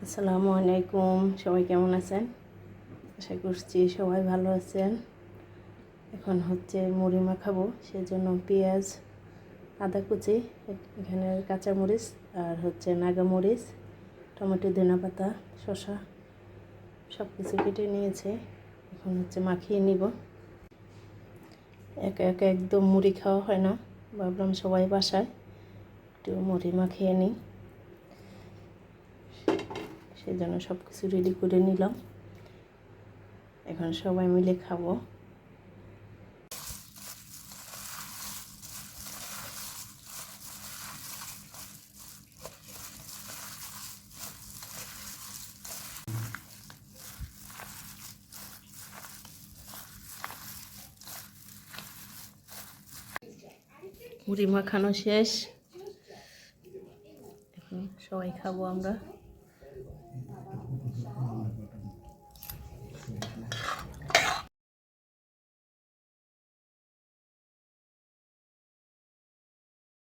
আসসালামু আলাইকুম, সবাই কেমন আছেন? আশা করছি সবাই ভালো আছেন। এখন হচ্ছে মুড়ি মাখাবো, সেজন্য পেঁয়াজ, আদা কুচি, এখানে কাঁচামরিচ আর হচ্ছে নাগামরিচ, টমেটো, ধনেপাতা, শসা সব কিছু কেটে নিয়েছে। এখন হচ্ছে মাখিয়ে নিব। একা একা একদম মুড়ি খাওয়া হয় না, ভাবলাম সবাই বাসায় একটু মুড়ি মাখিয়ে নিই, সেজন্য সব কিছু রেডি করে নিলাম। এখন সবাই মিলে খাবো। মুড়ি মাখানো শেষ, এখন সবাই খাবো আমরা।